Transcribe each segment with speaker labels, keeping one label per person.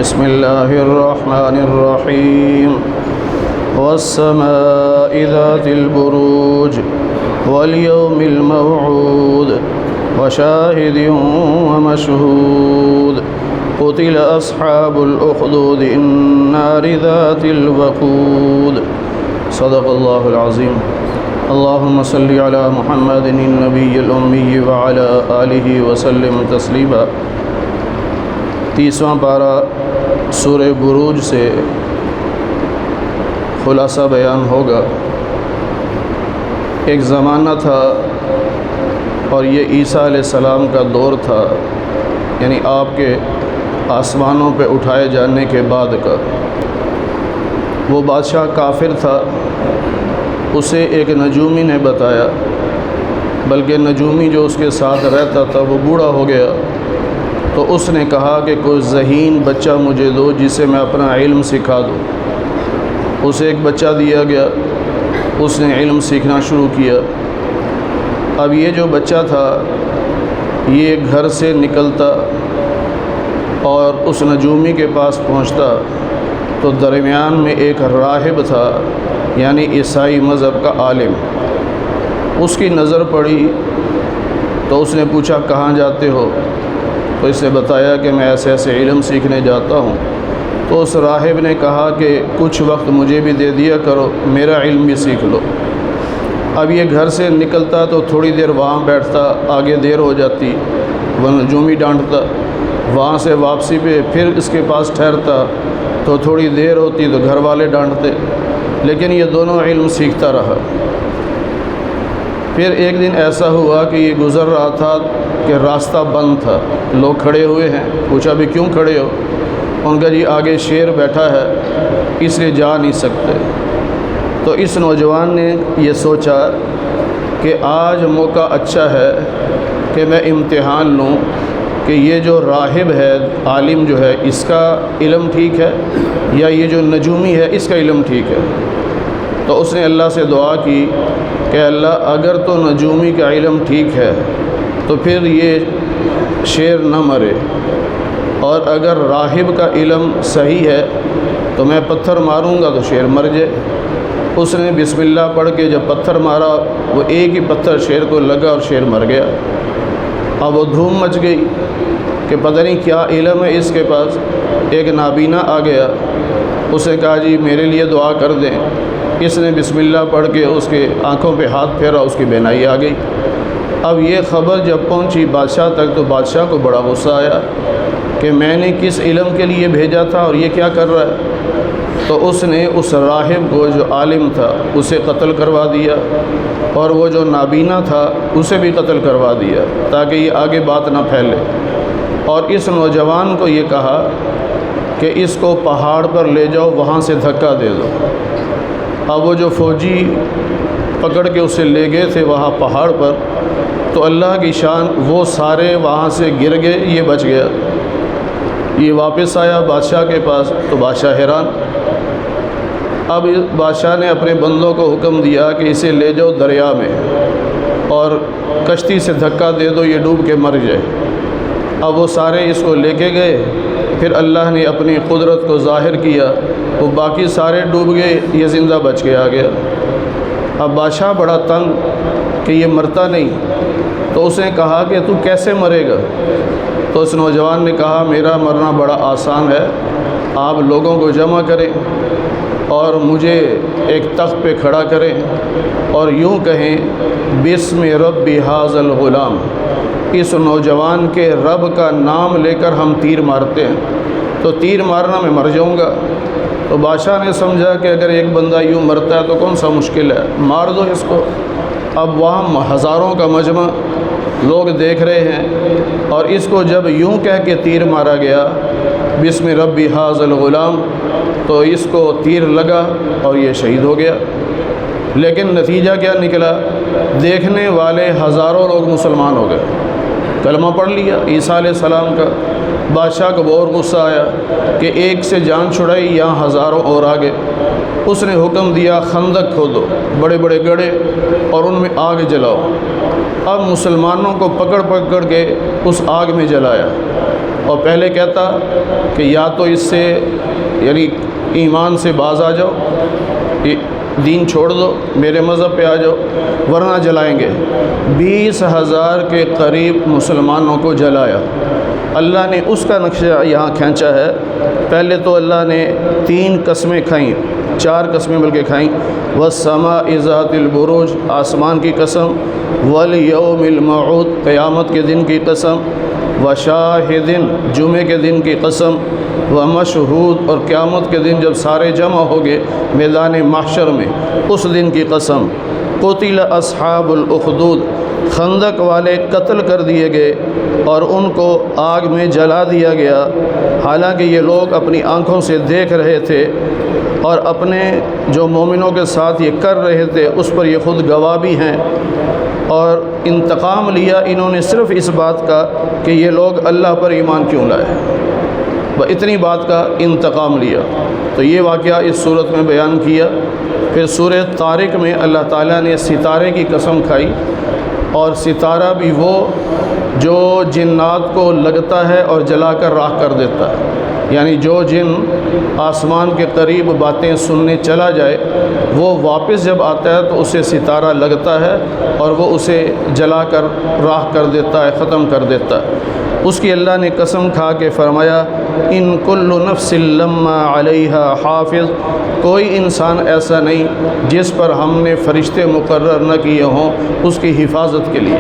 Speaker 1: بسم الله الرحمن الرحيم والسماء ذات البروج واليوم الموعود وشاهد ومشهود قتل أصحاب الأخدود النار ذات الوقود صدق الله العظيم اللهم صل على محمد النبي الأمي وعلى آله وسلم تسليما 30واں پارہ سورہ بروج سے خلاصہ بیان ہوگا۔ ایک زمانہ تھا اور یہ عیسیٰ علیہ السلام کا دور تھا، یعنی آپ کے آسمانوں پہ اٹھائے جانے کے بعد کا۔ وہ بادشاہ کافر تھا، اسے ایک نجومی نے بتایا، بلکہ نجومی جو اس کے ساتھ رہتا تھا وہ بوڑھا ہو گیا، تو اس نے کہا کہ کوئی ذہین بچہ مجھے دو جسے میں اپنا علم سکھا دوں۔ اسے ایک بچہ دیا گیا، اس نے علم سیکھنا شروع کیا۔ اب یہ جو بچہ تھا یہ گھر سے نکلتا اور اس نجومی کے پاس پہنچتا تو درمیان میں ایک راہب تھا، یعنی عیسائی مذہب کا عالم۔ اس کی نظر پڑی تو اس نے پوچھا کہاں جاتے ہو؟ تو اسے بتایا کہ میں ایسے ایسے علم سیکھنے جاتا ہوں۔ تو اس راہب نے کہا کہ کچھ وقت مجھے بھی دے دیا کرو، میرا علم بھی سیکھ لو۔ ب یہ گھر سے نکلتا تو تھوڑی دیر وہاں بیٹھتا، آگے دیر ہو جاتی، وہ نجومی ڈانٹتا، وہاں سے واپسی پہ پھر اس کے پاس ٹھہرتا تو تھوڑی دیر ہوتی تو گھر والے ڈانٹتے، لیکن یہ دونوں علم سیکھتا رہا۔ پھر ایک دن ایسا ہوا کہ یہ گزر رہا تھا کہ راستہ بند تھا، لوگ کھڑے ہوئے ہیں۔ پوچھا بھی کیوں کھڑے ہو؟ ان کا جی آگے شیر بیٹھا ہے اس لیے جا نہیں سکتے۔ تو اس نوجوان نے یہ سوچا کہ آج موقع اچھا ہے کہ میں امتحان لوں کہ یہ جو راہب ہے، عالم جو ہے، اس کا علم ٹھیک ہے یا یہ جو نجومی ہے اس کا علم ٹھیک ہے۔ تو اس نے اللہ سے دعا کی کہ اللہ اگر تو نجومی کا علم ٹھیک ہے تو پھر یہ شیر نہ مرے، اور اگر راہب کا علم صحیح ہے تو میں پتھر ماروں گا تو شیر مر جائے۔ اس نے بسم اللہ پڑھ کے جب پتھر مارا وہ ایک ہی پتھر شیر کو لگا اور شیر مر گیا۔ اب وہ دھوم مچ گئی کہ پتہ نہیں کیا علم ہے اس کے پاس۔ ایک نابینا آ گیا، اس نے کہا جی میرے لیے دعا کر دیں۔ اس نے بسم اللہ پڑھ کے اس کے آنکھوں پہ ہاتھ پھیرا، اس کی بینائی آ گئی۔ اب یہ خبر جب پہنچی بادشاہ تک تو بادشاہ کو بڑا غصہ آیا کہ میں نے کس علم کے لیے بھیجا تھا اور یہ کیا کر رہا ہے۔ تو اس نے اس راہب کو جو عالم تھا اسے قتل کروا دیا، اور وہ جو نابینا تھا اسے بھی قتل کروا دیا تاکہ یہ آگے بات نہ پھیلے۔ اور اس نوجوان کو یہ کہا کہ اس کو پہاڑ پر لے جاؤ، وہاں سے دھکا دے دو۔ اب وہ جو فوجی پکڑ کے اسے لے گئے تھے وہاں پہاڑ پر، تو اللہ کی شان وہ سارے وہاں سے گر گئے، یہ بچ گیا۔ یہ واپس آیا بادشاہ کے پاس تو بادشاہ حیران۔ اب بادشاہ نے اپنے بندوں کو حکم دیا کہ اسے لے جاؤ دریا میں اور کشتی سے دھکا دے دو، یہ ڈوب کے مر جائے۔ اب وہ سارے اس کو لے کے گئے، پھر اللہ نے اپنی قدرت کو ظاہر کیا، وہ باقی سارے ڈوب گئے، یہ زندہ بچ کے آ گیا۔ اب بادشاہ بڑا تنگ کہ یہ مرتا نہیں، تو اس نے کہا کہ تو کیسے مرے گا؟ تو اس نوجوان نے کہا میرا مرنا بڑا آسان ہے، آپ لوگوں کو جمع کریں اور مجھے ایک تخت پہ کھڑا کریں اور یوں کہیں بسم رب ھذا الغلام، اس نوجوان کے رب کا نام لے کر ہم تیر مارتے ہیں تو تیر مارنا میں مر جاؤں گا۔ تو بادشاہ نے سمجھا کہ اگر ایک بندہ یوں مرتا ہے تو کون سا مشکل ہے، مار دو اس کو۔ اب وہاں ہزاروں کا مجمع لوگ دیکھ رہے ہیں، اور اس کو جب یوں کہہ کے تیر مارا گیا بسم رب ھذا الغلام، تو اس کو تیر لگا اور یہ شہید ہو گیا۔ لیکن نتیجہ کیا نکلا؟ دیکھنے والے ہزاروں لوگ مسلمان ہو گئے، کلمہ پڑھ لیا عیسیٰ علیہ السلام کا۔ بادشاہ کو بہت غصہ آیا کہ ایک سے جان چھڑائی، یہاں ہزاروں اور آ گئے۔ اس نے حکم دیا خندق کھودو، بڑے بڑے گڑھے، اور ان میں آگ جلاؤ۔ اب مسلمانوں کو پکڑ پکڑ کے اس آگ میں جلایا، اور پہلے کہتا کہ یا تو اس سے یعنی ایمان سے باز آ جاؤ، دین چھوڑ دو، میرے مذہب پہ آ جاؤ، ورنہ جلائیں گے۔ 20,000 کے قریب مسلمانوں کو جلایا۔ اللہ نے اس کا نقشہ یہاں کھینچا ہے۔ پہلے تو اللہ نے 3 قسمیں کھائیں، 4 قسمیں بلکہ کھائیں۔ والسماء ذات البروج، آسمان کی قسم، والیوم الموعود، قیامت کے دن کی قسم، وشاہد، جمعے کے دن کی قسم، ومشہود، اور قیامت کے دن جب سارے جمع ہو گئے میدان محشر میں اس دن کی قسم۔ قتل اصحاب الاخدود، خندق والے قتل کر دیے گئے اور ان کو آگ میں جلا دیا گیا، حالانکہ یہ لوگ اپنی آنکھوں سے دیکھ رہے تھے اور اپنے جو مومنوں کے ساتھ یہ کر رہے تھے اس پر یہ خود گواہ بھی ہیں، اور انتقام لیا انہوں نے صرف اس بات کا کہ یہ لوگ اللہ پر ایمان کیوں لائے، اتنی بات کا انتقام لیا۔ تو یہ واقعہ اس صورت میں بیان کیا۔ پھر سورہ طارق میں اللہ تعالیٰ نے ستارے کی قسم کھائی، اور ستارہ بھی وہ جو جنات کو لگتا ہے اور جلا کر راکھ کر دیتا ہے، یعنی جو جن آسمان کے قریب باتیں سننے چلا جائے وہ واپس جب آتا ہے تو اسے ستارہ لگتا ہے اور وہ اسے جلا کر راکھ کر دیتا ہے، ختم کر دیتا ہے۔ اس کی اللہ نے قسم کھا کے فرمایا ان کل نفس لما علیہا حافظ، کوئی انسان ایسا نہیں جس پر ہم نے فرشتے مقرر نہ کیے ہوں اس کی حفاظت کے لیے۔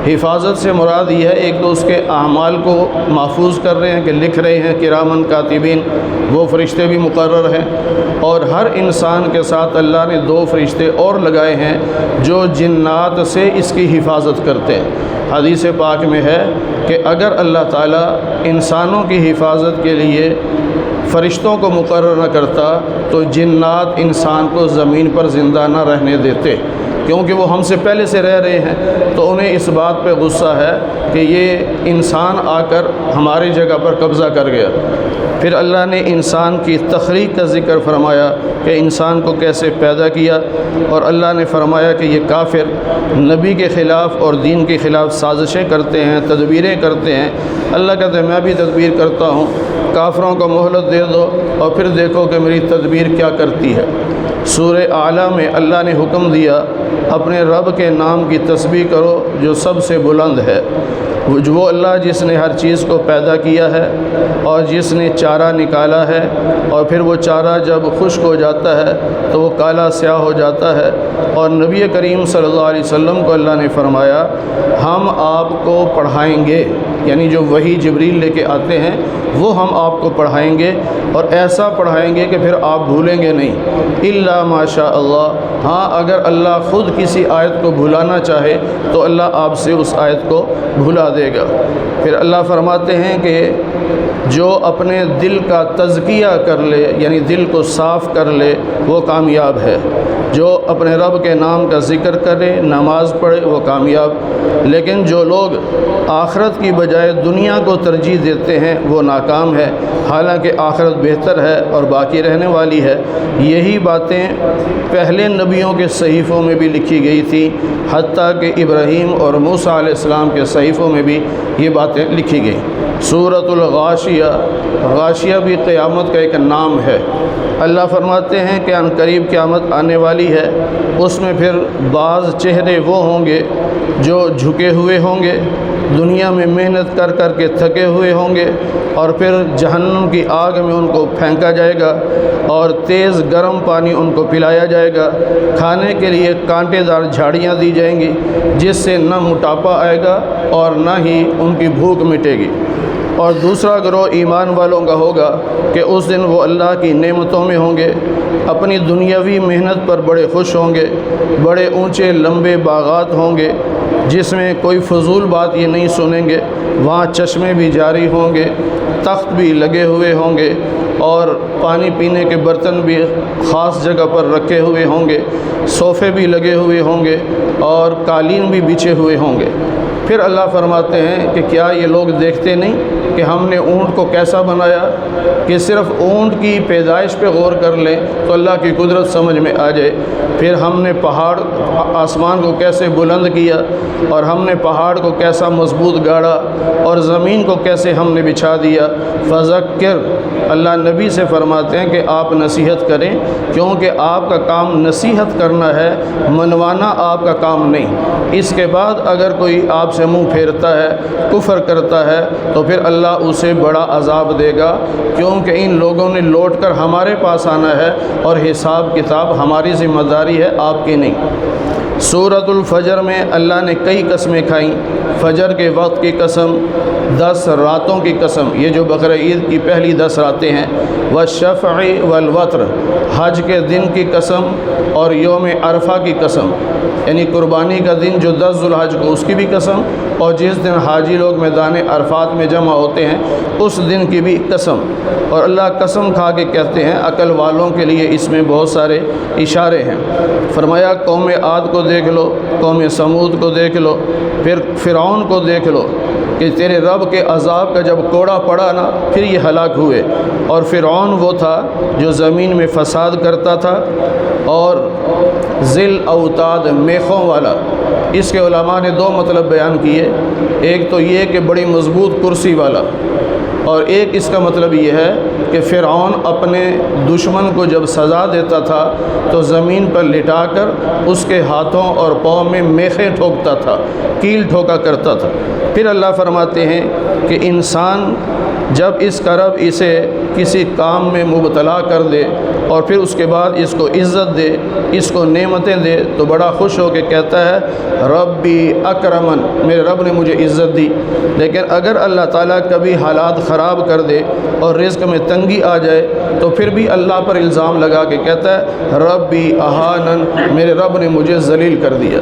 Speaker 1: حفاظت سے مراد یہ ہے ایک تو اس کے اعمال کو محفوظ کر رہے ہیں کہ لکھ رہے ہیں کرامن کاتبین، وہ فرشتے بھی مقرر ہیں، اور ہر انسان کے ساتھ اللہ نے 2 فرشتے اور لگائے ہیں جو جنات سے اس کی حفاظت کرتے ہیں۔ حدیث پاک میں ہے کہ اگر اللہ تعالیٰ انسانوں کی حفاظت کے لیے فرشتوں کو مقرر نہ کرتا تو جنات انسان کو زمین پر زندہ نہ رہنے دیتے، کیونکہ وہ ہم سے پہلے سے رہ رہے ہیں، تو انہیں اس بات پہ غصہ ہے کہ یہ انسان آ کر ہماری جگہ پر قبضہ کر گیا۔ پھر اللہ نے انسان کی تخلیق کا ذکر فرمایا کہ انسان کو کیسے پیدا کیا، اور اللہ نے فرمایا کہ یہ کافر نبی کے خلاف اور دین کے خلاف سازشیں کرتے ہیں، تدبیریں کرتے ہیں۔ اللہ کہتے ہیں میں بھی تدبیر کرتا ہوں، کافروں کو مہلت دے دو اور پھر دیکھو کہ میری تدبیر کیا کرتی ہے۔ سورہ اعلیٰ میں اللہ نے حکم دیا اپنے رب کے نام کی تسبیح کرو جو سب سے بلند ہے، وہ اللہ جس نے ہر چیز کو پیدا کیا ہے اور جس نے چارہ نکالا ہے، اور پھر وہ چارہ جب خشک ہو جاتا ہے تو وہ کالا سیاہ ہو جاتا ہے۔ اور نبی کریم صلی اللہ علیہ وسلم کو اللہ نے فرمایا ہم آپ کو پڑھائیں گے، یعنی جو وحی جبریل لے کے آتے ہیں وہ ہم آپ کو پڑھائیں گے، اور ایسا پڑھائیں گے کہ پھر آپ بھولیں گے نہیں، الا ماشاء اللہ، ہاں اگر اللہ خود کسی آیت کو بھلانا چاہے تو اللہ آپ سے اس آیت کو بھلا دے گا۔ پھر اللہ فرماتے ہیں کہ جو اپنے دل کا تزکیہ کر لے، یعنی دل کو صاف کر لے، وہ کامیاب ہے۔ جو اپنے رب کے نام کا ذکر کرے، نماز پڑھے، وہ کامیاب۔ لیکن جو لوگ آخرت کی بجائے دنیا کو ترجیح دیتے ہیں وہ ناکام ہے، حالانکہ آخرت بہتر ہے اور باقی رہنے والی ہے۔ یہی باتیں پہلے نبیوں کے صحیفوں میں بھی لکھی گئی تھی، حتیٰ کہ ابراہیم اور موسیٰ علیہ السلام کے صحیفوں میں بھی یہ باتیں لکھی گئیں۔ سورۃ الغاشیہ، غاشیہ بھی قیامت کا ایک نام ہے۔ اللہ فرماتے ہیں کہ ان قریب قیامت آنے والی ہے، اس میں پھر بعض چہرے وہ ہوں گے جو جھکے ہوئے ہوں گے، دنیا میں محنت کر کر کے تھکے ہوئے ہوں گے، اور پھر جہنم کی آگ میں ان کو پھینکا جائے گا اور تیز گرم پانی ان کو پلایا جائے گا، کھانے کے لیے کانٹے دار جھاڑیاں دی جائیں گی جس سے نہ موٹاپا آئے گا اور نہ ہی ان کی بھوک مٹے گی۔ اور دوسرا گروہ ایمان والوں کا ہوگا کہ اس دن وہ اللہ کی نعمتوں میں ہوں گے، اپنی دنیاوی محنت پر بڑے خوش ہوں گے، بڑے اونچے لمبے باغات ہوں گے جس میں کوئی فضول بات یہ نہیں سنیں گے، وہاں چشمے بھی جاری ہوں گے، تخت بھی لگے ہوئے ہوں گے، اور پانی پینے کے برتن بھی خاص جگہ پر رکھے ہوئے ہوں گے، صوفے بھی لگے ہوئے ہوں گے اور قالین بھی بچھے ہوئے ہوں گے۔ پھر اللہ فرماتے ہیں کہ کیا یہ لوگ دیکھتے نہیں کہ ہم نے اونٹ کو کیسا بنایا کہ صرف اونٹ کی پیدائش پہ غور کر لیں تو اللہ کی قدرت سمجھ میں آ جائے۔ پھر ہم نے پہاڑ آسمان کو کیسے بلند کیا، اور ہم نے پہاڑ کو کیسا مضبوط گاڑا، اور زمین کو کیسے ہم نے بچھا دیا۔ فذکر، اللہ نبی سے فرماتے ہیں کہ آپ نصیحت کریں، کیونکہ آپ کا کام نصیحت کرنا ہے، منوانا آپ کا کام نہیں۔ اس کے بعد اگر کوئی آپ سے منہ پھیرتا ہے، کفر کرتا ہے، تو پھر اللہ اسے بڑا عذاب دے گا، کیونکہ ان لوگوں نے لوٹ کر ہمارے پاس آنا ہے اور حساب کتاب ہماری ذمہ داری ہے، آپ کی نہیں۔ سورۃ الفجر میں اللہ نے کئی قسمیں کھائیں، فجر کے وقت کی قسم، 10 راتوں کی قسم، یہ جو بقرہ عید کی پہلی 10 راتیں ہیں، والشفع والوتر، حج کے دن کی قسم، اور یوم عرفہ کی قسم، یعنی قربانی کا دن جو 10 ذو الحج کو، اس کی بھی قسم، اور جس دن حاجی لوگ میدان عرفات میں جمع ہوتے ہیں اس دن کی بھی قسم۔ اور اللہ قسم کھا کے کہتے ہیں، عقل والوں کے لیے اس میں بہت سارے اشارے ہیں۔ فرمایا قوم عاد کو دیکھ لو، قوم سمود کو دیکھ لو، پھر فرعون کو دیکھ لو کہ تیرے رب کے عذاب کا جب کوڑا پڑا نا پھر یہ ہلاک ہوئے۔ اور فرعون وہ تھا جو زمین میں فساد کرتا تھا، اور ذل اوتاد، میخوں والا۔ اس کے علماء نے 2 مطلب بیان کیے، ایک تو یہ کہ بڑی مضبوط کرسی والا، اور ایک اس کا مطلب یہ ہے کہ فرعون اپنے دشمن کو جب سزا دیتا تھا تو زمین پر لٹا کر اس کے ہاتھوں اور پاؤں میں میخیں ٹھوکتا تھا، کیل ٹھوکا کرتا تھا۔ پھر اللہ فرماتے ہیں کہ انسان جب اس کا رب اسے کسی کام میں مبتلا کر دے اور پھر اس کے بعد اس کو عزت دے، اس کو نعمتیں دے، تو بڑا خوش ہو کے کہتا ہے ربی اکرمن، میرے رب نے مجھے عزت دی۔ لیکن اگر اللہ تعالیٰ کبھی حالات خراب کر دے اور رزق میں تنگی آ جائے تو پھر بھی اللہ پر الزام لگا کے کہتا ہے ربی اہانن، میرے رب نے مجھے ذلیل کر دیا۔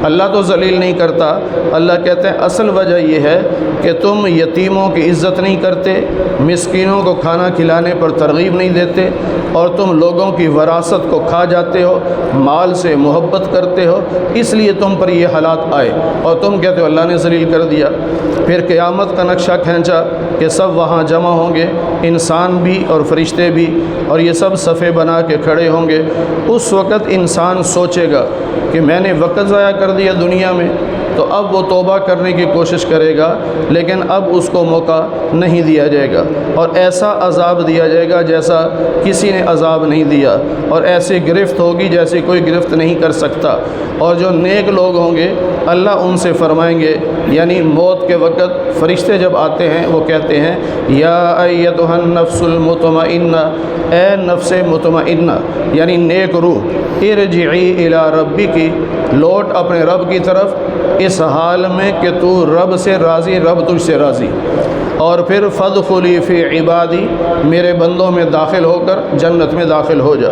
Speaker 1: اللہ تو ذلیل نہیں کرتا، اللہ کہتے ہیں اصل وجہ یہ ہے کہ تم یتیموں کی عزت نہیں کرتے، مسکینوں کو کھانا کھلانے پر ترغیب نہیں دیتے، اور تم لوگوں کی وراثت کو کھا جاتے ہو، مال سے محبت کرتے ہو، اس لیے تم پر یہ حالات آئے، اور تم کہتے ہو اللہ نے ذلیل کر دیا۔ پھر قیامت کا نقشہ کھینچا کہ سب وہاں جمع ہوں گے، انسان بھی اور فرشتے بھی، اور یہ سب صفے بنا کے کھڑے ہوں گے۔ اس وقت انسان سوچے گا کہ میں نے وقت ضائع کر دیا دنیا میں، تو اب وہ توبہ کرنے کی کوشش کرے گا، لیکن اب اس کو موقع نہیں دیا جائے گا، اور ایسا عذاب دیا جائے گا جیسا کسی نے عذاب نہیں دیا، اور ایسی گرفت ہوگی جیسی کوئی گرفت نہیں کر سکتا۔ اور جو نیک لوگ ہوں گے اللہ ان سے فرمائیں گے، یعنی موت کے وقت فرشتے جب آتے ہیں وہ کہتے ہیں یا ایتھا النفس المطمئنہ، اے نفس مطمئنہ یعنی نیک روح، ارجعی الی ربک، لوٹ اپنے رب کی طرف، اس حال میں کہ تو رب سے راضی، رب تجھ سے راضی، اور پھر فادخلی فی عبادی، میرے بندوں میں داخل ہو کر جنت میں داخل ہو جا۔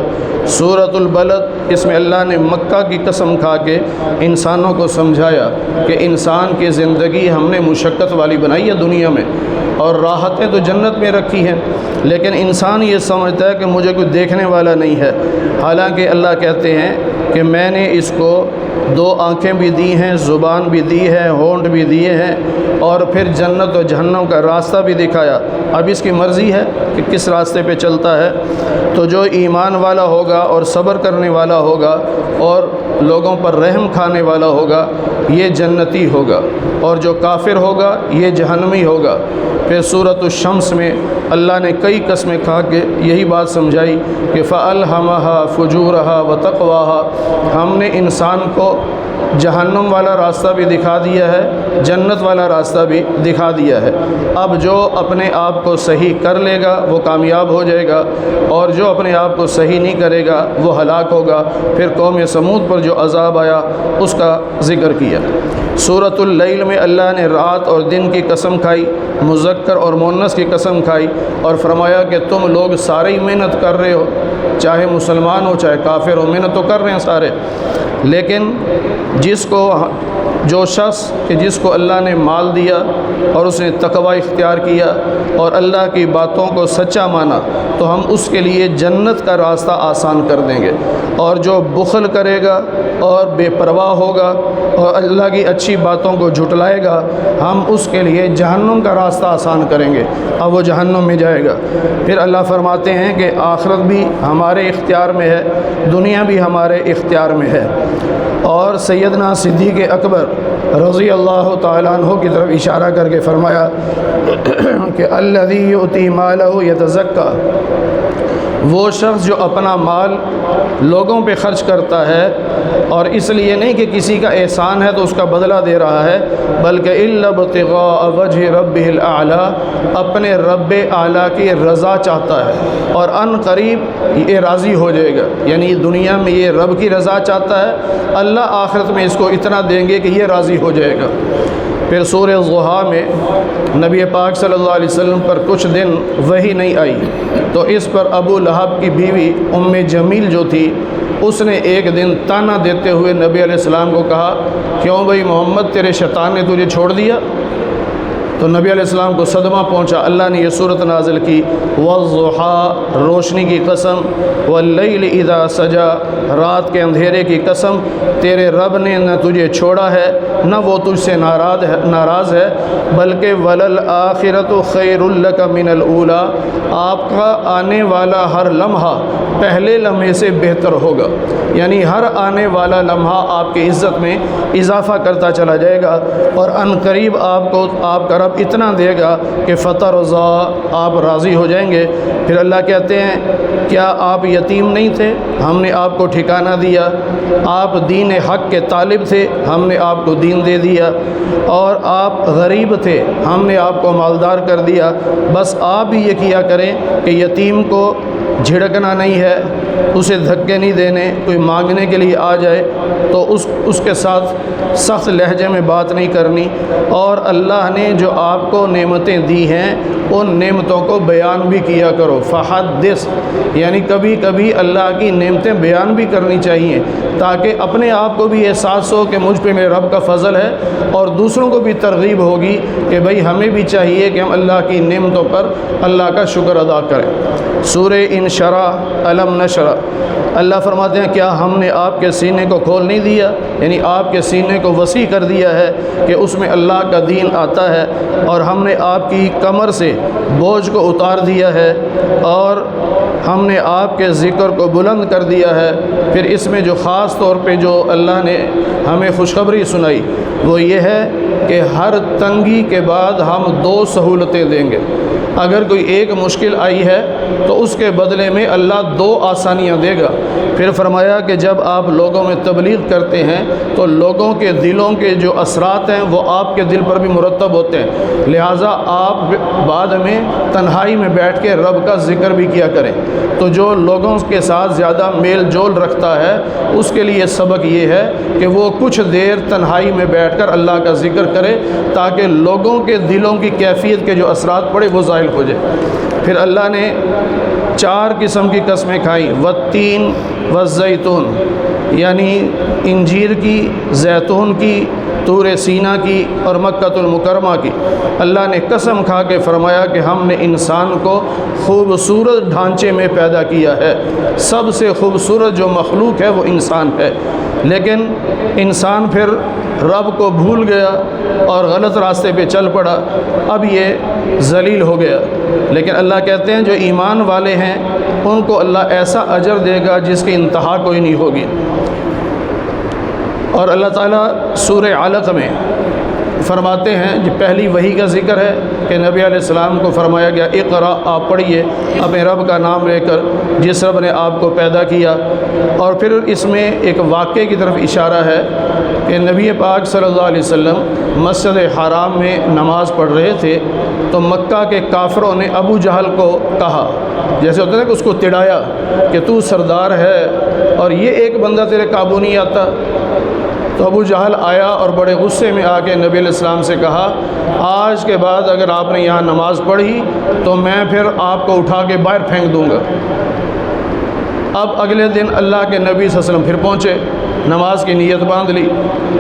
Speaker 1: سورۃ البلد، اس میں اللہ نے مکہ کی قسم کھا کے انسانوں کو سمجھایا کہ انسان کی زندگی ہم نے مشقت والی بنائی ہے دنیا میں، اور راحتیں تو جنت میں رکھی ہیں، لیکن انسان یہ سمجھتا ہے کہ مجھے کوئی دیکھنے والا نہیں ہے، حالانکہ اللہ کہتے ہیں کہ میں نے اس کو 2 آنکھیں بھی دی ہیں، زبان بھی دی ہے، ہونٹ بھی دیے ہیں، اور پھر جنت و جہنم کا راستہ بھی دکھایا۔ اب اس کی مرضی ہے کہ کس راستے پہ چلتا ہے۔ تو جو ایمان والا ہوگا اور صبر کرنے والا ہوگا اور لوگوں پر رحم کھانے والا ہوگا یہ جنتی ہوگا، اور جو کافر ہوگا یہ جہنمی ہوگا۔ پھر سورۃ الشمس میں اللہ نے کئی قسمیں کھا کے یہی بات سمجھائی کہ فَأَلْهَمَهَا فُجُورَهَا وَتَقْوَاهَا، ہم نے انسان کو جہنم والا راستہ بھی دکھا دیا ہے، جنت والا راستہ بھی دکھا دیا ہے۔ اب جو اپنے آپ کو صحیح کر لے گا وہ کامیاب ہو جائے گا، اور جو اپنے آپ کو صحیح نہیں کرے گا وہ ہلاک ہوگا۔ پھر قوم سمود پر جو عذاب آیا اس کا ذکر کیا۔ سورۃ اللیل میں اللہ نے رات اور دن کی قسم کھائی، مذکر اور مؤنث کی قسم کھائی، اور فرمایا کہ تم لوگ سارے ہی محنت کر رہے ہو، چاہے مسلمان ہو چاہے کافر ہو، محنت تو کر رہے ہیں سارے، لیکن جس کو جو شخص کہ جس کو اللہ نے مال دیا اور اس نے تقوی اختیار کیا اور اللہ کی باتوں کو سچا مانا تو ہم اس کے لیے جنت کا راستہ آسان کر دیں گے، اور جو بخل کرے گا اور بے پرواہ ہوگا اور اللہ کی اچھی باتوں کو جھٹلائے گا ہم اس کے لیے جہنم کا راستہ آسان کریں گے، اب وہ جہنم میں جائے گا۔ پھر اللہ فرماتے ہیں کہ آخرت بھی ہمارے اختیار میں ہے، دنیا بھی ہمارے اختیار میں ہے۔ اور سیدنا صدیق اکبر رضی اللہ تعالیٰ عنہ کی طرف اشارہ کر کے فرمایا کہ الذی یؤتی مالہ یتزکیٰ، وہ شخص جو اپنا مال لوگوں پہ خرچ کرتا ہے اور اس لیے نہیں کہ کسی کا احسان ہے تو اس کا بدلہ دے رہا ہے، بلکہ الا ابتغاء وجہ ربہ الاعلی، اپنے رب اعلیٰ کی رضا چاہتا ہے اور ان قریب یہ راضی ہو جائے گا، یعنی دنیا میں یہ رب کی رضا چاہتا ہے، اللہ آخرت میں اس کو اتنا دیں گے کہ یہ راضی ہو جائے گا۔ پھر سورہ ضحیٰ میں نبی پاک صلی اللہ علیہ وسلم پر کچھ دن وحی نہیں آئی تو اس پر ابو لہب کی بیوی ام جمیل جو تھی اس نے ایک دن تانا دیتے ہوئے نبی علیہ السلام کو کہا، کیوں بھائی محمد تیرے شیطان نے تجھے چھوڑ دیا؟ تو نبی علیہ السلام کو صدمہ پہنچا، اللہ نے یہ صورت نازل کی، والضحیٰ، روشنی کی قسم، واللیل اذا سجا، رات کے اندھیرے کی قسم، تیرے رب نے نہ تجھے چھوڑا ہے نہ وہ تجھ سے ناراض ہے، بلکہ وللآخرۃ خیر لک من الاولی، آپ کا آنے والا ہر لمحہ پہلے لمحے سے بہتر ہوگا، یعنی ہر آنے والا لمحہ آپ کی عزت میں اضافہ کرتا چلا جائے گا اور ان قریب آپ کو آپ کا رب اتنا دے گا کہ فتح رضا، آپ راضی ہو جائیں گے۔ پھر اللہ کہتے ہیں کیا آپ یتیم نہیں تھے؟ ہم نے آپ کو ٹھکانہ دیا، آپ دین حق کے طالب تھے، ہم نے آپ کو دین دے دیا، اور آپ غریب تھے، ہم نے آپ کو مالدار کر دیا، بس آپ بھی یہ کیا کریں کہ یتیم کو جھڑکنا نہیں ہے، اسے دھکے نہیں دینے، کوئی مانگنے کے لیے آ جائے تو اس کے ساتھ سخت لہجے میں بات نہیں کرنی، اور اللہ نے جو آپ کو نعمتیں دی ہیں ان نعمتوں کو بیان بھی کیا کرو، فحدث، یعنی کبھی کبھی اللہ کی نعمتیں بیان بھی کرنی چاہیے تاکہ اپنے آپ کو بھی احساس ہو کہ مجھ پہ میرے رب کا فضل ہے، اور دوسروں کو بھی ترغیب ہوگی کہ بھئی ہمیں بھی چاہیے کہ ہم اللہ کی نعمتوں پر اللہ کا شکر ادا کریں۔ سورہ انشراح، الم نشرح، اللہ فرماتے ہیں کیا ہم نے آپ کے سینے کو کھول نہیں دیا، یعنی آپ کے سینے کو وسیع کر دیا ہے کہ اس میں اللہ کا دین آتا ہے، اور ہم نے آپ کی کمر سے بوجھ کو اتار دیا ہے، اور ہم نے آپ کے ذکر کو بلند کر دیا ہے۔ پھر اس میں جو خاص طور پہ جو اللہ نے ہمیں خوشخبری سنائی وہ یہ ہے کہ ہر تنگی کے بعد ہم 2 سہولتیں دیں گے۔ اگر کوئی ایک مشکل آئی ہے تو اس کے بدلے میں اللہ 2 آسانیاں دے گا۔ پھر فرمایا کہ جب آپ لوگوں میں تبلیغ کرتے ہیں تو لوگوں کے دلوں کے جو اثرات ہیں وہ آپ کے دل پر بھی مرتب ہوتے ہیں، لہٰذا آپ بعد میں تنہائی میں بیٹھ کے رب کا ذکر بھی کیا کریں۔ تو جو لوگوں کے ساتھ زیادہ میل جول رکھتا ہے اس کے لیے سبق یہ ہے کہ وہ کچھ دیر تنہائی میں بیٹھ کر اللہ کا ذکر کرے تاکہ لوگوں کے دلوں کی کیفیت کے جو اثرات پڑے وہ ظاہر ہو جائے۔ پھر اللہ نے 4 قسم کی قسمیں کھائیں، والتین والزیتون، یعنی انجیر کی، زیتون کی، طور سینہ کی اور مکۃ المکرمہ کی۔ اللہ نے قسم کھا کے فرمایا کہ ہم نے انسان کو خوبصورت ڈھانچے میں پیدا کیا ہے، سب سے خوبصورت جو مخلوق ہے وہ انسان ہے، لیکن انسان پھر رب کو بھول گیا اور غلط راستے پہ چل پڑا، اب یہ ذلیل ہو گیا۔ لیکن اللہ کہتے ہیں جو ایمان والے ہیں ان کو اللہ ایسا اجر دے گا جس کی انتہا کوئی نہیں ہوگی۔ اور اللہ تعالیٰ سورہ علق میں فرماتے ہیں، جو پہلی وحی کا ذکر ہے کہ نبی علیہ السلام کو فرمایا گیا اقرا، آپ پڑھیے اپنے رب کا نام لے کر جس رب نے آپ کو پیدا کیا۔ اور پھر اس میں ایک واقعے کی طرف اشارہ ہے کہ نبی پاک صلی اللہ علیہ وسلم مسجد حرام میں نماز پڑھ رہے تھے تو مکہ کے کافروں نے ابو جہل کو کہا، جیسے ہوتا ہے نا کہ اس کو تڑایا کہ تو سردار ہے اور یہ ایک بندہ تیرے قابو نہیں آتا۔ تو ابو جہل آیا اور بڑے غصے میں آ کے نبی علیہ السلام سے کہا آج کے بعد اگر آپ نے یہاں نماز پڑھی تو میں پھر آپ کو اٹھا کے باہر پھینک دوں گا۔ اب اگلے دن اللہ کے نبی صلی اللہ علیہ وسلم پھر پہنچے نماز کی نیت باندھ لی۔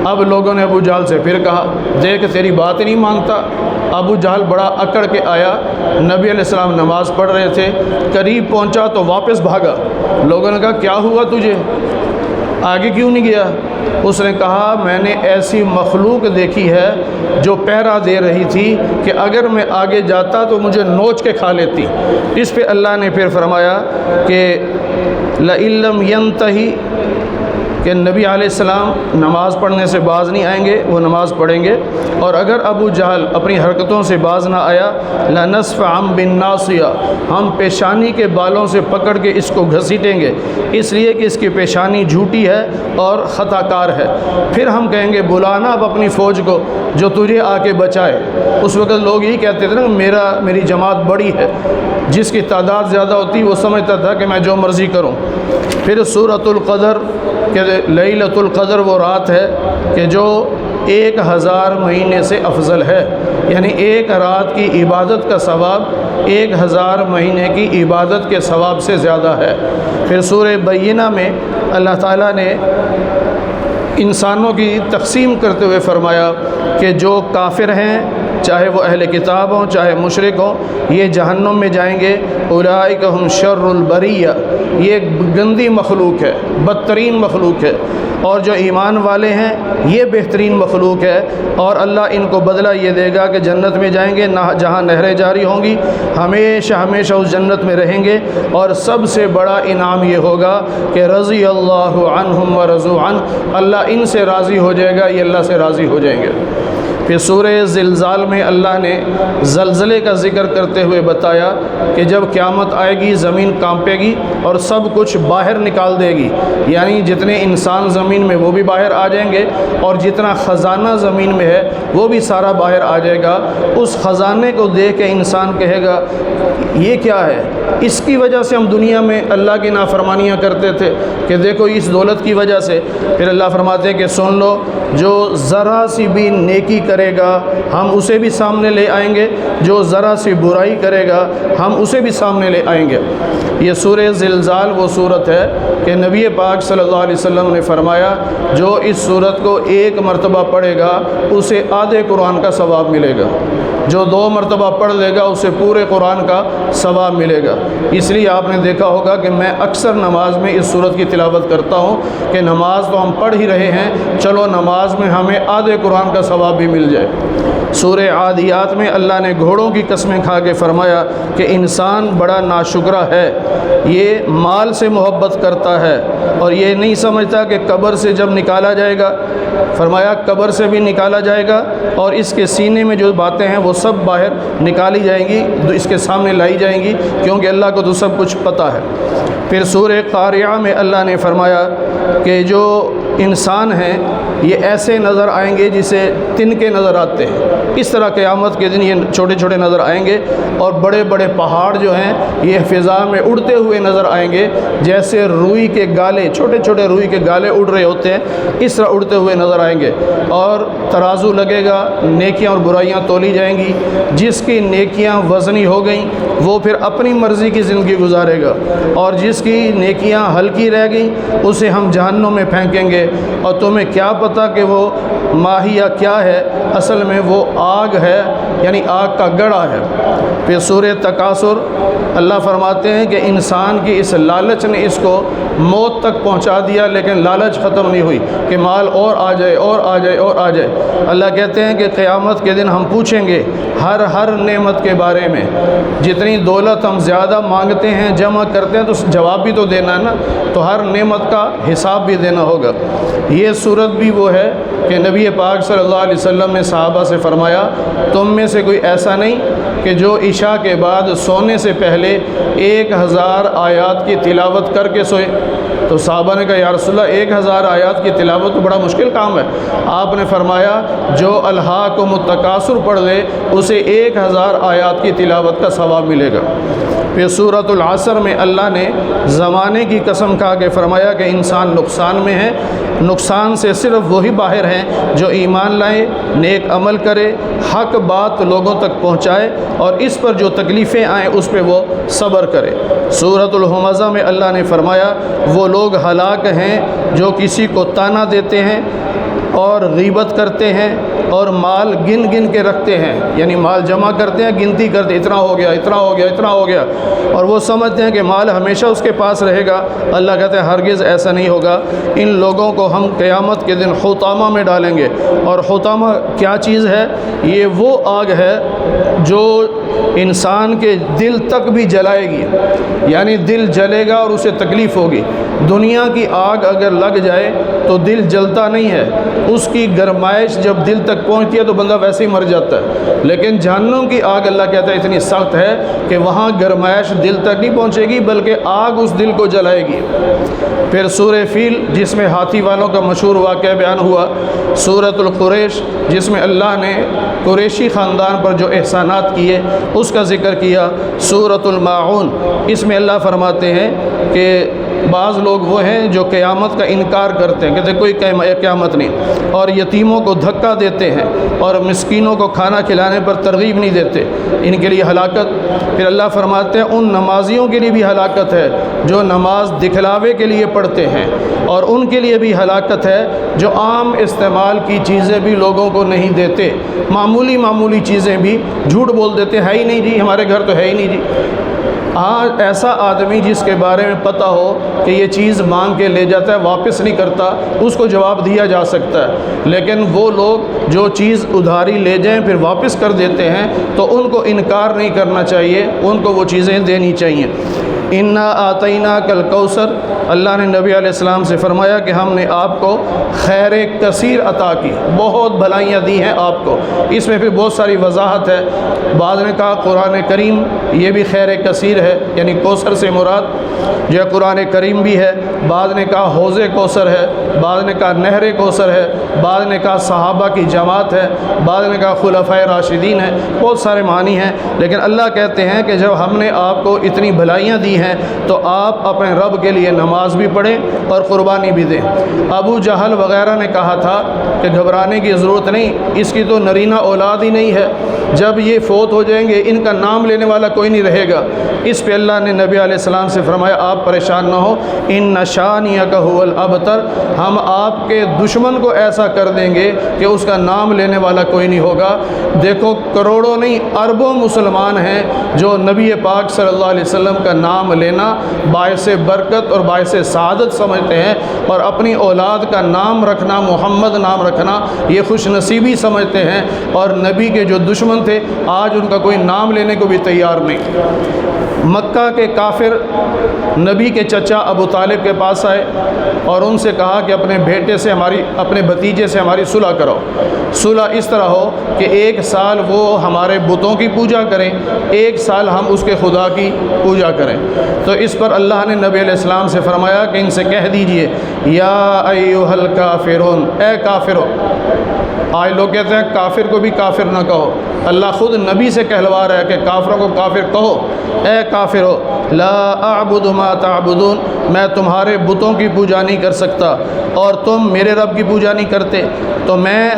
Speaker 1: اب لوگوں نے ابو جہل سے پھر کہا دیکھ تیری بات نہیں مانتا۔ ابو جہل بڑا اکڑ کے آیا، نبی علیہ السلام نماز پڑھ رہے تھے، قریب پہنچا تو واپس بھاگا۔ لوگوں نے کہا کیا ہوا تجھے، آگے کیوں نہیں گیا؟ اس نے کہا میں نے ایسی مخلوق دیکھی ہے جو پہرا دے رہی تھی کہ اگر میں آگے جاتا تو مجھے نوچ کے کھا لیتی۔ اس پہ اللہ نے پھر فرمایا کہ لَإِن لَّمْ يَنْتَهِ، کہ نبی علیہ السلام نماز پڑھنے سے باز نہیں آئیں گے، وہ نماز پڑھیں گے، اور اگر ابو جہل اپنی حرکتوں سے باز نہ آیا لَنَصْفَعًا بِالنَّاصِيَةِ، ہم پیشانی کے بالوں سے پکڑ کے اس کو گھسیٹیں گے، اس لیے کہ اس کی پیشانی جھوٹی ہے اور خطا کار ہے۔ پھر ہم کہیں گے بلانا اب اپنی فوج کو جو تجھے آ کے بچائے۔ اس وقت لوگ یہی کہتے تھے نا میری جماعت بڑی ہے، جس کی تعداد زیادہ ہوتی وہ سمجھتا تھا کہ میں جو مرضی کروں۔ پھر سورۃ القدر کہ لیلۃ القدر وہ رات ہے کہ جو 1000 مہینے سے افضل ہے، یعنی ایک رات کی عبادت کا ثواب 1000 مہینے کی عبادت کے ثواب سے زیادہ ہے۔ پھر سورہ بینہ میں اللہ تعالیٰ نے انسانوں کی تقسیم کرتے ہوئے فرمایا کہ جو کافر ہیں، چاہے وہ اہل کتاب ہوں چاہے مشرک ہوں، یہ جہنم میں جائیں گے۔ اولئک ہم شر البریہ، یہ گندی مخلوق ہے، بدترین مخلوق ہے، اور جو ایمان والے ہیں یہ بہترین مخلوق ہے، اور اللہ ان کو بدلہ یہ دے گا کہ جنت میں جائیں گے جہاں نہریں جاری ہوں گی، ہمیشہ ہمیشہ اس جنت میں رہیں گے، اور سب سے بڑا انعام یہ ہوگا کہ رضی اللہ عنہم ورضوا عنہ، اللہ ان سے راضی ہو جائے گا، یہ اللہ سے راضی ہو جائیں گے۔ پھر سورہ زلزال میں اللہ نے زلزلے کا ذکر کرتے ہوئے بتایا کہ جب قیامت آئے گی زمین کانپے گی اور سب کچھ باہر نکال دے گی، یعنی جتنے انسان زمین میں وہ بھی باہر آ جائیں گے، اور جتنا خزانہ زمین میں ہے وہ بھی سارا باہر آ جائے گا۔ اس خزانے کو دیکھ کے انسان کہے گا یہ کیا ہے، اس کی وجہ سے ہم دنیا میں اللہ کی نافرمانیاں کرتے تھے کہ دیکھو اس دولت کی وجہ سے۔ پھر اللہ فرماتے ہیں کہ سن لو، جو ذرا سی بھی نیکی کرے گا ہم اسے بھی سامنے لے آئیں گے، جو ذرا سی برائی کرے گا ہم اسے بھی سامنے لے آئیں گے۔ یہ سورہ زلزال وہ صورت ہے کہ نبی پاک صلی اللہ علیہ وسلم نے فرمایا جو اس صورت کو 1 مرتبہ پڑھے گا اسے آدھے قرآن کا ثواب ملے گا، جو 2 مرتبہ پڑھ لے گا اسے پورے قرآن کا ثواب ملے گا۔ اس لیے آپ نے دیکھا ہوگا کہ میں اکثر نماز میں اس صورت کی تلاوت کرتا ہوں کہ نماز تو ہم پڑھ ہی رہے ہیں، چلو نماز میں ہمیں آدھے قرآن کا ثواب بھی مل جائے۔ سورہ عادیات میں اللہ نے گھوڑوں کی قسمیں کھا کے فرمایا کہ انسان بڑا ناشکرا ہے، یہ مال سے محبت کرتا ہے اور یہ نہیں سمجھتا کہ قبر سے جب نکالا جائے گا، فرمایا قبر سے بھی نکالا جائے گا اور اس کے سینے میں جو باتیں ہیں وہ سب باہر نکالی جائیں گی، اس کے سامنے لائی جائیں گی، کیونکہ اللہ کو تو سب کچھ پتہ ہے۔ پھر سورہ قاریعہ میں اللہ نے فرمایا کہ جو انسان ہیں یہ ایسے نظر آئیں گے جسے تنکے نظر آتے ہیں، اس طرح قیامت کے دن یہ چھوٹے چھوٹے نظر آئیں گے، اور بڑے بڑے پہاڑ جو ہیں یہ فضا میں اڑتے ہوئے نظر آئیں گے، جیسے روئی کے گالے، چھوٹے چھوٹے روئی کے گالے اڑ رہے ہوتے ہیں اس طرح اڑتے ہوئے نظر آئیں گے، اور ترازو لگے گا، نیکیاں اور برائیاں تولی جائیں گی، جس کی نیکیاں وزنی ہو گئیں وہ پھر اپنی مرضی کی زندگی گزارے گا، اور جس کی نیکیاں ہلکی رہ گئیں اسے ہم جہنم میں پھینکیں گے، اور تمہیں کیا پتہ کہ وہ ماہیہ کیا ہے، اصل میں وہ آگ ہے، یعنی آگ کا گڑھا ہے۔ پھر سورہ تکاثر اللہ فرماتے ہیں کہ انسان کی اس لالچ نے اس کو موت تک پہنچا دیا، لیکن لالچ ختم نہیں ہوئی کہ مال اور آ جائے اور آ جائے اور آ جائے۔ اللہ کہتے ہیں کہ قیامت کے دن ہم پوچھیں گے ہر نعمت کے بارے میں، جتنی دولت ہم زیادہ مانگتے ہیں جمع کرتے ہیں تو جواب بھی تو دینا ہے نا، تو ہر نعمت کا حساب بھی دینا ہوگا۔ یہ صورت بھی وہ ہے کہ نبی پاک صلی اللہ علیہ وسلم نے صحابہ سے فرمایا تم میں سے کوئی ایسا نہیں کہ جو عشاء کے بعد سونے سے پہلے 1000 آیات کی تلاوت کر کے سوئے۔ تو صحابہ نے کہا یا رسول اللہ 1000 آیات کی تلاوت تو بڑا مشکل کام ہے۔ آپ نے فرمایا جو الہاکم التکاثر پڑھ لے اسے 1000 آیات کی تلاوت کا ثواب ملے گا۔ پھر سورۃ العصر میں اللہ نے زمانے کی قسم کھا کے فرمایا کہ انسان نقصان میں ہے، نقصان سے صرف وہی باہر ہیں جو ایمان لائے، نیک عمل کرے، حق بات لوگوں تک پہنچائے اور اس پر جو تکلیفیں آئیں اس پہ وہ صبر کرے۔ سورۃ الہمزہ میں اللہ نے فرمایا وہ لوگ ہلاک ہیں جو کسی کو طعنہ دیتے ہیں اور غیبت کرتے ہیں اور مال گن گن کے رکھتے ہیں، یعنی مال جمع کرتے ہیں، گنتی کرتے ہیں، اتنا ہو گیا، اتنا ہو گیا، اتنا ہو گیا، اور وہ سمجھتے ہیں کہ مال ہمیشہ اس کے پاس رہے گا۔ اللہ کہتے ہیں ہرگز ایسا نہیں ہوگا، ان لوگوں کو ہم قیامت کے دن حطامہ میں ڈالیں گے۔ اور حطامہ کیا چیز ہے؟ یہ وہ آگ ہے جو انسان کے دل تک بھی جلائے گی، یعنی دل جلے گا اور اسے تکلیف ہوگی۔ دنیا کی آگ اگر لگ جائے تو دل جلتا نہیں ہے، اس کی گرمائش جب دل تک پہنچتی ہے تو بندہ ویسے ہی مر جاتا ہے، لیکن جہنم کی آگ اللہ کہتا ہے اتنی سخت ہے کہ وہاں گرمائش دل تک نہیں پہنچے گی بلکہ آگ اس دل کو جلائے گی۔ پھر سورہ فیل جس میں ہاتھی والوں کا مشہور واقعہ بیان ہوا، سورۃ القریش جس میں اللہ نے قریشی خاندان پر جو احسانات کیے اس کا ذکر کیا، سورۃ الماعون اس میں اللہ فرماتے ہیں کہ بعض لوگ وہ ہیں جو قیامت کا انکار کرتے ہیں، کہتے ہیں کوئی قیامت نہیں، اور یتیموں کو دھکا دیتے ہیں اور مسکینوں کو کھانا کھلانے پر ترغیب نہیں دیتے، ان کے لیے ہلاکت۔ پھر اللہ فرماتے ہیں ان نمازیوں کے لیے بھی ہلاکت ہے جو نماز دکھلاوے کے لیے پڑھتے ہیں، اور ان کے لیے بھی ہلاکت ہے جو عام استعمال کی چیزیں بھی لوگوں کو نہیں دیتے، معمولی چیزیں بھی جھوٹ بول دیتے، ہے ہی نہیں جی، ہمارے گھر تو ہے ہی نہیں جی۔ آج ایسا آدمی جس کے بارے میں پتہ ہو کہ یہ چیز مانگ کے لے جاتا ہے واپس نہیں کرتا، اس کو جواب دیا جا سکتا ہے، لیکن وہ لوگ جو چیز ادھاری لے جائیں پھر واپس کر دیتے ہیں تو ان کو انکار نہیں کرنا چاہیے، ان کو وہ چیزیں دینی چاہیے۔ انا آتیناک الکوثر، اللہ نے نبی علیہ السلام سے فرمایا کہ ہم نے آپ کو خیر کثیر عطا کی، بہت بھلائیاں دی ہیں آپ کو۔ اس میں پھر بہت ساری وضاحت ہے، بعض نے کہا قرآن کریم یہ بھی خیر کثیر ہے، یعنی کوثر سے مراد جو ہے قرآن کریم بھی ہے، بعض نے کہا حوض کوثر ہے، بعض نے کہا نہر کوثر ہے، بعض نے کہا صحابہ کی جماعت ہے، بعض نے کہا خلفائے راشدین ہے، بہت سارے معنی ہیں، لیکن اللہ کہتے ہیں کہ جب ہم نے آپ کو اتنی بھلائیاں دی ہیں تو آپ اپنے رب کے لیے نماز بھی پڑھیں اور قربانی بھی دیں۔ ابو جہل وغیرہ نے کہا تھا کہ گھبرانے کی ضرورت نہیں، اس کی تو نرینہ اولاد ہی نہیں ہے، جب یہ فوت ہو جائیں گے ان کا نام لینے والا کوئی نہیں رہے گا۔ اس پہ اللہ نے نبی علیہ السلام سے فرمایا آپ پریشان نہ ہو، ان شانئک ھو الابتر، ہم آپ کے دشمن کو ایسا کر دیں گے کہ اس کا نام لینے والا کوئی نہیں ہوگا۔ دیکھو کروڑوں نہیں اربوں مسلمان ہیں جو نبی پاک صلی اللہ علیہ وسلم کا نام لینا باعث برکت اور باعث سعادت سمجھتے ہیں، اور اپنی اولاد کا نام رکھنا، محمد نام رکھنا، یہ خوش نصیبی سمجھتے ہیں، اور نبی کے جو دشمن تھے آج ان کا کوئی نام لینے کو بھی تیار نہیں۔ مکہ کے کافر نبی کے چچا ابو طالب کے پاس آئے اور ان سے کہا کہ اپنے بیٹے سے اپنے بھتیجے سے ہماری صلح کرو، صلح اس طرح ہو کہ ایک سال وہ ہمارے بتوں کی پوجا کریں، ایک سال ہم اس کے خدا کی پوجا کریں۔ تو اس پر اللہ نے نبی علیہ السلام سے فرمایا کہ ان سے کہہ دیجئے یا ایھا الکافرون، اے کافرو۔ آج لوگ کہتے ہیں کافر کو بھی کافر نہ کہو، اللہ خود نبی سے کہلوا رہا ہے کہ کافروں کو کافر کہو، اے کافرو لا اعبد ما تعبدون، میں تمہارے بتوں کی پوجا نہیں کر سکتا اور تم میرے رب کی پوجا نہیں کرتے، تو میں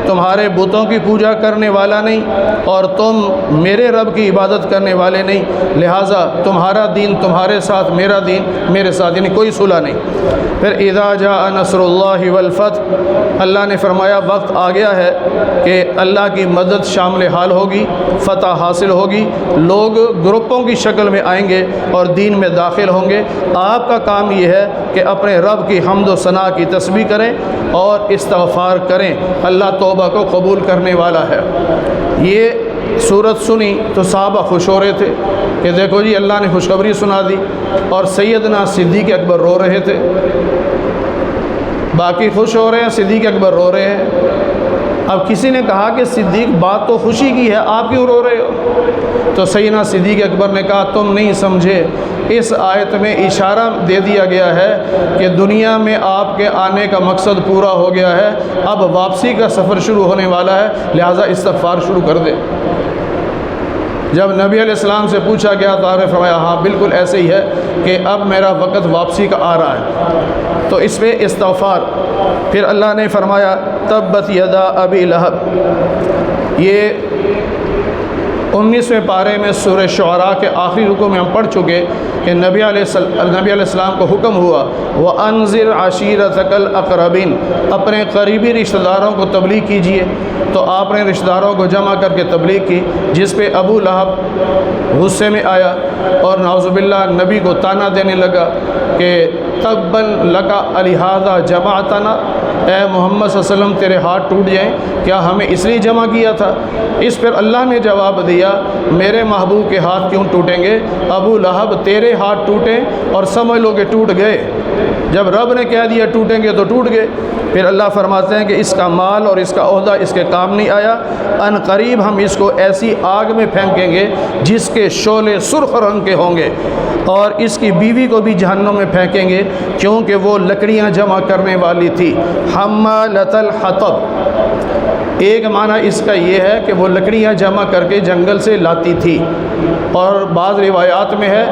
Speaker 1: تمہارے بتوں کی پوجا کرنے والا نہیں اور تم میرے رب کی عبادت کرنے والے نہیں، لہٰذا تمہارا دین تمہارے ساتھ، میرا دین میرے ساتھ، یعنی کوئی صلح نہیں۔ پھر اذا جاء نصر اللہ والفتح، اللہ نے فرمایا وقت آ گیا ہے کہ اللہ کی مدد شامل حال ہوگی، فتح حاصل ہوگی، لوگ گروپوں کی شکل میں آئیں گے اور دین میں داخل ہوں گے۔ آپ کا کام یہ ہے کہ اپنے رب کی حمد و ثنا کی تسبیح کریں اور استغفار کریں، اللہ توبہ کو قبول کرنے والا ہے۔ یہ صورت سنی تو صحابہ خوش ہو رہے تھے کہ دیکھو جی اللہ نے خوشخبری سنا دی، اور سیدنا صدیق اکبر رو رہے تھے، باقی خوش ہو رہے ہیں، صدیق اکبر رو رہے ہیں۔ اب کسی نے کہا کہ صدیق بات تو خوشی کی ہے، آپ کیوں رو رہے ہو؟ تو سیدنا صدیق اکبر نے کہا تم نہیں سمجھے، اس آیت میں اشارہ دے دیا گیا ہے کہ دنیا میں آپ کے آنے کا مقصد پورا ہو گیا ہے، اب واپسی کا سفر شروع ہونے والا ہے، لہٰذا استغفار شروع کر دے۔ جب نبی علیہ السلام سے پوچھا گیا تو آپ نے فرمایا ہاں بالکل ایسے ہی ہے کہ اب میرا وقت واپسی کا آ رہا ہے، تو اس میں استغفار۔ پھر اللہ نے فرمایا تبت یدا ابی لہب، یہ 19ویں پارے میں سورہ شعراء کے آخری رکوع میں ہم پڑھ چکے کہ نبی علیہ السلام کو حکم ہوا وَأَنذِرْ عَشِيرَتَكَ الْأَقْرَبِينَ، اپنے قریبی رشتہ داروں کو تبلیغ کیجئے۔ تو آپ نے رشتہ داروں کو جمع کر کے تبلیغ کی، جس پہ ابو لہب غصے میں آیا اور نعوذ باللہ نبی کو طعنہ دینے لگا کہ تبًّا لَكَ أَلِهَٰذَا جَمَعْتَنَا، اے محمد صلی اللہ علیہ وسلم تیرے ہاتھ ٹوٹ جائیں، کیا ہمیں اس لیے جمع کیا تھا؟ اس پر اللہ نے جواب دیا میرے محبوب کے ہاتھ کیوں ٹوٹیں گے؟ ابو لہب تیرے ہاتھ ٹوٹیں اور سمجھ لو کہ ٹوٹ گئے، جب رب نے کہہ دیا ٹوٹیں گے تو ٹوٹ گئے۔ پھر اللہ فرماتے ہیں کہ اس کا مال اور اس کا عہدہ اس کے کام نہیں آیا، ان قریب ہم اس کو ایسی آگ میں پھینکیں گے جس کے شعلے سرخ رنگ کے ہوں گے، اور اس کی بیوی کو بھی جہنم میں پھینکیں گے کیونکہ وہ لکڑیاں جمع کرنے والی تھی۔ حمالۃ الحطب، ایک معنی اس کا یہ ہے کہ وہ لکڑیاں جمع کر کے جنگل سے لاتی تھی، اور بعض روایات میں ہے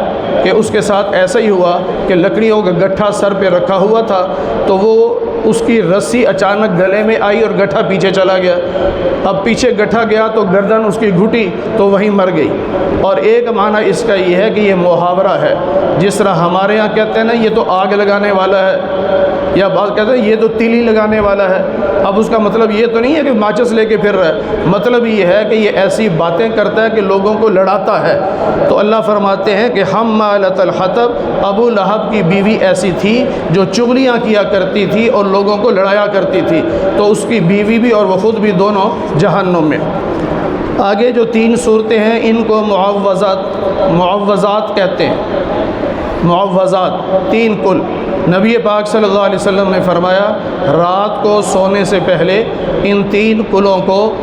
Speaker 1: کہ اس کے ساتھ ایسا ہی ہوا کہ لکڑیوں کا گٹھا سر پہ رکھا ہوا تھا تو وہ اس کی رسی اچانک گلے میں آئی اور گٹھا پیچھے چلا گیا۔ اب پیچھے گٹھا گیا تو گردن اس کی گھٹی تو وہیں مر گئی۔ اور ایک معنی اس کا یہ ہے کہ یہ محاورہ ہے، جس طرح ہمارے ہاں کہتے ہیں نا یہ تو آگ لگانے والا ہے، یا بعض کہتے ہیں یہ تو تیلی لگانے والا ہے۔ اب اس کا مطلب یہ تو نہیں ہے کہ ماچس لے کے پھر رہا ہے، مطلب یہ ہے کہ یہ ایسی باتیں کرتا ہے کہ لوگوں کو لڑاتا ہے۔ تو اللہ فرماتے ہیں کہ حمالۃ الحطب، ابو لہب کی بیوی ایسی تھی جو چغلیاں کیا کرتی تھی اور لوگوں کو لڑایا کرتی تھی، تو اس کی بیوی بھی اور وہ خود بھی دونوں جہنم میں۔ آگے جو 3 صورتیں ہیں ان کو معوذات کہتے ہیں، معوذات 3 کل۔ نبی پاک صلی اللہ علیہ وسلم نے فرمایا رات کو سونے سے پہلے ان 3 کلوں کو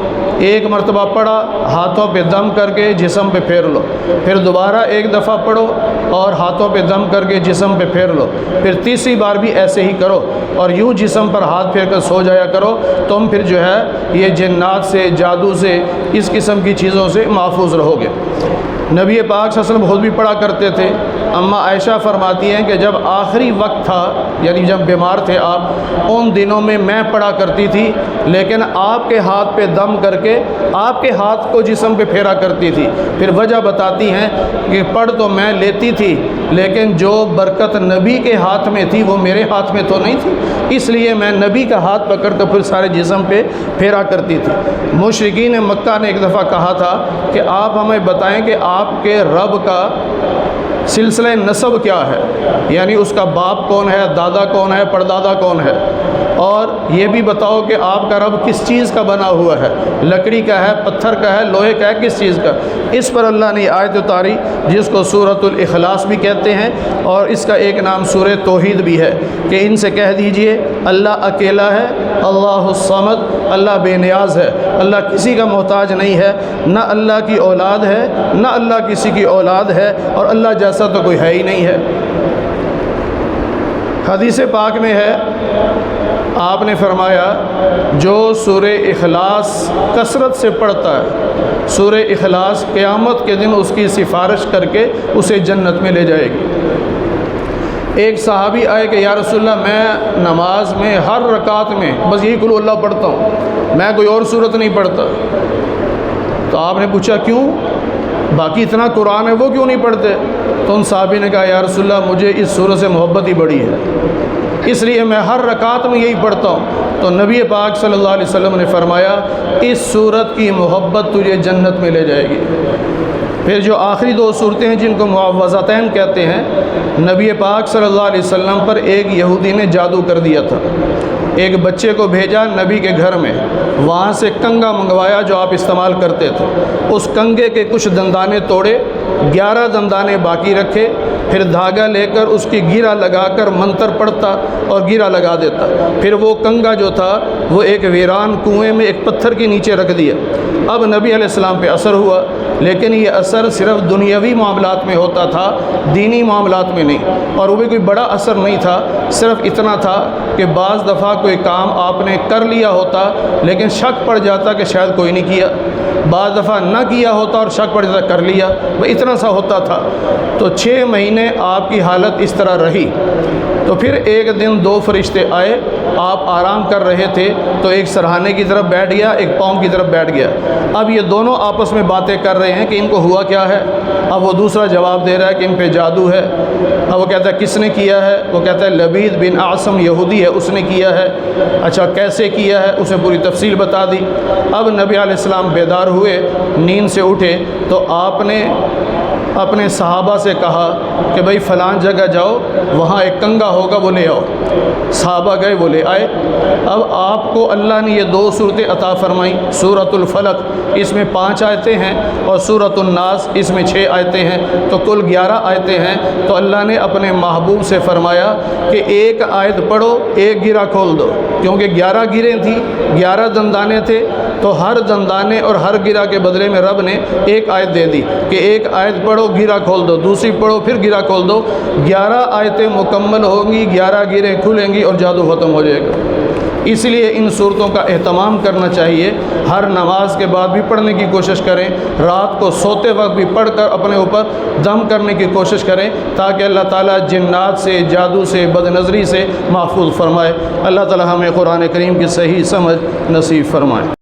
Speaker 1: ایک مرتبہ پڑھا، ہاتھوں پہ دم کر کے جسم پہ پھیر لو، پھر دوبارہ ایک دفعہ پڑھو اور ہاتھوں پہ دم کر کے جسم پہ پھیر لو، پھر تیسری بار بھی ایسے ہی کرو اور یوں جسم پر ہاتھ پھیر کر سو جایا کرو، تم پھر جو ہے یہ جنات سے، جادو سے، اس قسم کی چیزوں سے محفوظ رہو گے۔ نبی پاک صلی اللہ علیہ وسلم خود بھی پڑھا کرتے تھے۔ اماں عائشہ فرماتی ہیں کہ جب آخری وقت تھا، یعنی جب بیمار تھے آپ، ان دنوں میں پڑھا کرتی تھی، لیکن آپ کے ہاتھ پہ دم کر کے آپ کے ہاتھ کو جسم پہ پھیرا کرتی تھی۔ پھر وجہ بتاتی ہیں کہ پڑھ تو میں لیتی تھی لیکن جو برکت نبی کے ہاتھ میں تھی وہ میرے ہاتھ میں تو نہیں تھی، اس لیے میں نبی کا ہاتھ پکڑ کر پھر سارے جسم پہ پھیرا کرتی تھی۔ مشرکین مکہ نے ایک دفعہ کہا تھا کہ آپ ہمیں بتائیں کہ آپ کے رب کا سلسلہ نسب کیا ہے، یعنی اس کا باپ کون ہے، دادا کون ہے، پردادا کون ہے، اور یہ بھی بتاؤ کہ آپ کا رب کس چیز کا بنا ہوا ہے، لکڑی کا ہے، پتھر کا ہے، لوہے کا ہے، کس چیز کا۔ اس پر اللہ نے آیت اتاری جس کو سورۃ الاخلاص بھی کہتے ہیں، اور اس کا ایک نام سورہ توحید بھی ہے، کہ ان سے کہہ دیجئے اللہ اکیلا ہے، اللہ الصمد، اللہ بے نیاز ہے، اللہ کسی کا محتاج نہیں ہے، نہ اللہ کی اولاد ہے نہ اللہ کسی کی اولاد ہے، اور اللہ جیسا تو کوئی ہے ہی نہیں ہے۔ حدیث پاک میں ہے، آپ نے فرمایا جو سورہ اخلاص کثرت سے پڑھتا ہے، سورہ اخلاص قیامت کے دن اس کی سفارش کر کے اسے جنت میں لے جائے گی۔ ایک صحابی آئے کہ یا رسول اللہ میں نماز میں ہر رکعت میں بس یہی قل اللہ پڑھتا ہوں، میں کوئی اور صورت نہیں پڑھتا۔ تو آپ نے پوچھا کیوں، باقی اتنا قرآن ہے وہ کیوں نہیں پڑھتے؟ تو ان صحابی نے کہا یا رسول اللہ مجھے اس سورت سے محبت ہی بڑی ہے، اس لیے میں ہر رکعت میں یہی پڑھتا ہوں۔ تو نبی پاک صلی اللہ علیہ وسلم نے فرمایا اس سورت کی محبت تجھے جنت میں لے جائے گی۔ پھر جو آخری 2 صورتیں ہیں جن کو معوذتین کہتے ہیں، نبی پاک صلی اللہ علیہ وسلم پر ایک یہودی نے جادو کر دیا تھا۔ ایک بچے کو بھیجا نبی کے گھر میں، وہاں سے کنگا منگوایا جو آپ استعمال کرتے تھے، اس کنگے کے کچھ دندانے توڑے، 11 دندانے باقی رکھے، پھر دھاگا لے کر اس کی گیرا لگا کر منتر پڑھتا اور گیرا لگا دیتا، پھر وہ کنگا جو تھا وہ ایک ویران کنویں میں ایک پتھر کے نیچے رکھ دیا۔ اب نبی علیہ السلام پہ اثر ہوا، لیکن یہ اثر صرف دنیاوی معاملات میں ہوتا تھا، دینی معاملات میں نہیں، اور وہ بھی کوئی بڑا اثر نہیں تھا، صرف اتنا تھا کہ بعض دفعہ کوئی کام آپ نے کر لیا ہوتا لیکن شک پڑ جاتا کہ شاید کوئی نہیں کیا، بعض دفعہ نہ کیا ہوتا اور شک پڑ جاتا کر لیا، وہ اتنا سا ہوتا تھا۔ تو 6 مہینے آپ کی حالت اس طرح رہی۔ تو پھر ایک دن دو فرشتے آئے، آپ آرام کر رہے تھے تو ایک سرہانے کی طرف بیٹھ گیا، ایک پاؤں کی طرف بیٹھ گیا۔ اب یہ دونوں آپس میں باتیں کر رہے ہیں کہ ان کو ہوا کیا ہے۔ اب وہ دوسرا جواب دے رہا ہے کہ ان پہ جادو ہے۔ اب وہ کہتا ہے کس نے کیا ہے؟ وہ کہتا ہے لبید بن اعصم یہودی ہے، اس نے کیا ہے۔ اچھا کیسے کیا ہے؟ اسے پوری تفصیل بتا دی۔ اب نبی علیہ السلام بیدار ہوئے، نیند سے اٹھے تو آپ نے اپنے صحابہ سے کہا کہ بھائی فلان جگہ جاؤ، وہاں ایک کنگا ہوگا، وہ لے آؤ۔ صحابہ گئے، وہ لے آئے۔ اب آپ کو اللہ نے یہ دو صورتیں عطا فرمائیں، سورۃ الفلق اس میں 5 آیتیں ہیں اور سورۃ الناس اس میں 6 آیتیں ہیں، تو کل 11 آیتیں ہیں۔ تو اللہ نے اپنے محبوب سے فرمایا کہ ایک آیت پڑھو، ایک گرہ کھول دو، کیونکہ 11 گرہیں تھیں، 11 دندانے تھے، تو ہر دندانے اور ہر گرہ کے بدلے میں رب نے ایک آیت دے دی کہ ایک آیت پڑھو گرہ کھول دو، دوسری پڑھو پھر گرہ کھول دو۔ 11 آیتیں مکمل ہوں گی، 11 گرہیں کھلیں گی اور جادو ختم ہو جائے گا۔ اس لیے ان صورتوں کا اہتمام کرنا چاہیے، ہر نماز کے بعد بھی پڑھنے کی کوشش کریں، رات کو سوتے وقت بھی پڑھ کر اپنے اوپر دم کرنے کی کوشش کریں تاکہ اللہ تعالیٰ جنات سے، جادو سے، بد نظری سے محفوظ فرمائے۔ اللہ تعالیٰ ہمیں قرآن کریم کی صحیح سمجھ نصیب فرمائے۔